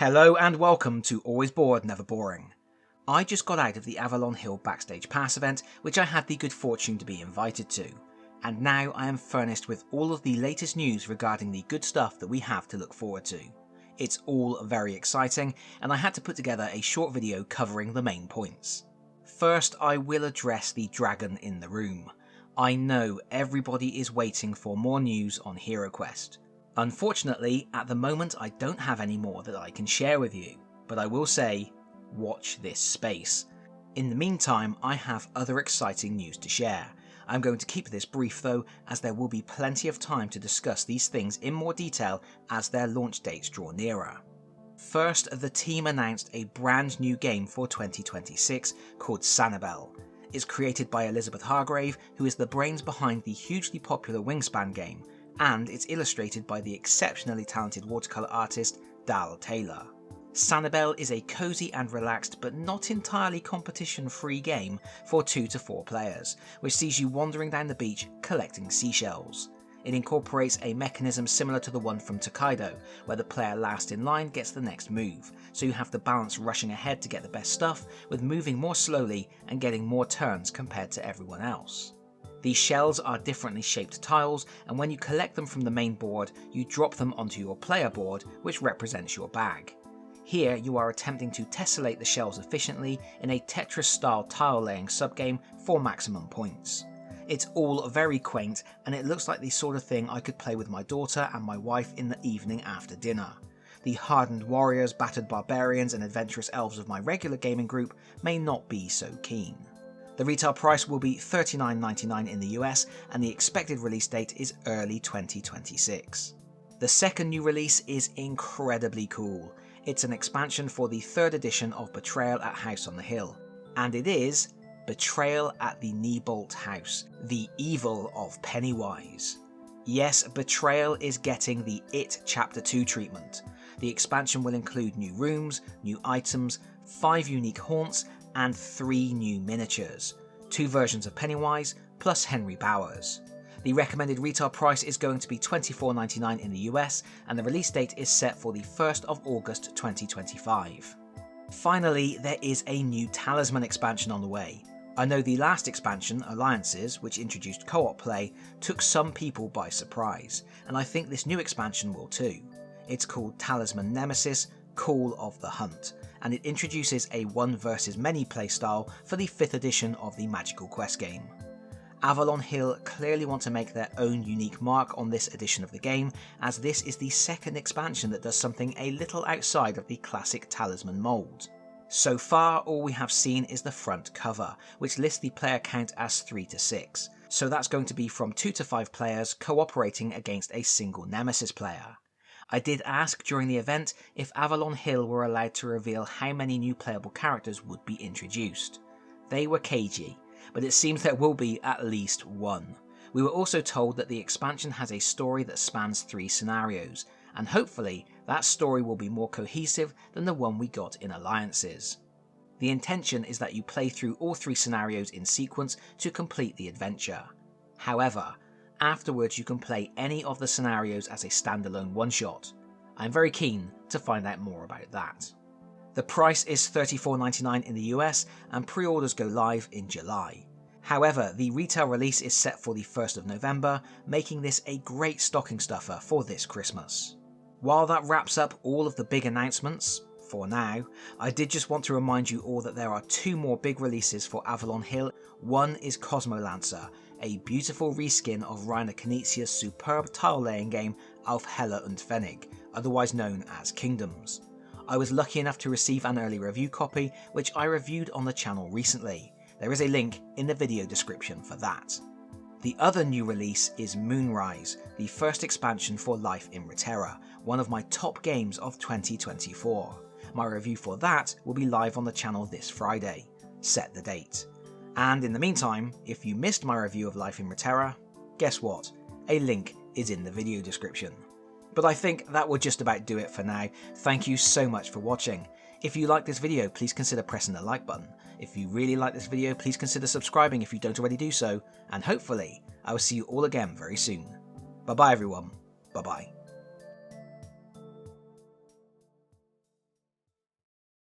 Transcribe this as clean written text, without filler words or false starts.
Hello and welcome to Always Bored, Never Boring. I just got out of the Avalon Hill Backstage Pass event, which I had the good fortune to be invited to, and now I am furnished with all of the latest news regarding the good stuff that we have to look forward to. It's all very exciting, and I had to put together a short video covering the main points. First, I will address the dragon in the room. I know everybody is waiting for more news on HeroQuest. Unfortunately, at the moment I don't have any more that I can share with you, but I will say, watch this space. In the meantime, I have other exciting news to share. I'm going to keep this brief though, as there will be plenty of time to discuss these things in more detail as their launch dates draw nearer. First, the team announced a brand new game for 2026 called Sanibel. It's created by Elizabeth Hargrave, who is the brains behind the hugely popular Wingspan game, and it's illustrated by the exceptionally talented watercolour artist Dal Taylor. Sanibel is a cosy and relaxed but not entirely competition-free game for 2 to 4 players, which sees you wandering down the beach collecting seashells. It incorporates a mechanism similar to the one from Tokaido, where the player last in line gets the next move, so you have to balance rushing ahead to get the best stuff with moving more slowly and getting more turns compared to everyone else. These shells are differently shaped tiles, and when you collect them from the main board, you drop them onto your player board, which represents your bag. Here you are attempting to tessellate the shells efficiently in a Tetris-style tile-laying subgame for maximum points. It's all very quaint, and it looks like the sort of thing I could play with my daughter and my wife in the evening after dinner. The hardened warriors, battered barbarians and adventurous elves of my regular gaming group may not be so keen. The retail price will be $39.99 in the US, and the expected release date is early 2026. The second new release is incredibly cool. It's an expansion for the 3rd edition of Betrayal at House on the Hill, and it is Betrayal at the Nebolt House, the evil of Pennywise. Yes, Betrayal is getting the It Chapter 2 treatment. The expansion will include new rooms, new items, 5 unique haunts, and 3 new miniatures, 2 versions of Pennywise, plus Henry Bowers. The recommended retail price is going to be $24.99 in the US, and the release date is set for the 1st of August 2025. Finally, there is a new Talisman expansion on the way. I know the last expansion, Alliances, which introduced co-op play, took some people by surprise, and I think this new expansion will too. It's called Talisman Nemesis, Call of the Hunt, and it introduces a 1 versus many playstyle for the 5th edition of the Magical Quest game. Avalon Hill clearly want to make their own unique mark on this edition of the game, as this is the 2nd expansion that does something a little outside of the classic Talisman mould. So far, all we have seen is the front cover, which lists the player count as 3 to 6, so that's going to be from 2 to 5 players cooperating against a single Nemesis player. I did ask during the event if Avalon Hill were allowed to reveal how many new playable characters would be introduced. They were cagey, but it seems there will be at least 1. We were also told that the expansion has a story that spans 3 scenarios, and hopefully that story will be more cohesive than the one we got in Alliances. The intention is that you play through all 3 scenarios in sequence to complete the adventure. However, afterwards you can play any of the scenarios as a standalone one-shot. I'm very keen to find out more about that. The price is $34.99 in the US, and pre-orders go live in July. However, the retail release is set for the 1st of November, making this a great stocking stuffer for this Christmas. While that wraps up all of the big announcements, for now, I did just want to remind you all that there are 2 more big releases for Avalon Hill. One is Cosmolancer, a beautiful reskin of Rainer Knizia's superb tile-laying game Auf Helle und Pfennig, otherwise known as Kingdoms. I was lucky enough to receive an early review copy, which I reviewed on the channel recently. There is a link in the video description for that. The other new release is Moonrise, the 1st expansion for Life in Reterra, one of my top games of 2024. My review for that will be live on the channel this Friday. Set the date. And in the meantime, if you missed my review of Life in Reterra, guess what? A link is in the video description. But I think that will just about do it for now. Thank you so much for watching. If you like this video, please consider pressing the like button. If you really like this video, please consider subscribing if you don't already do so, and hopefully I will see you all again very soon. Bye bye everyone. Bye bye.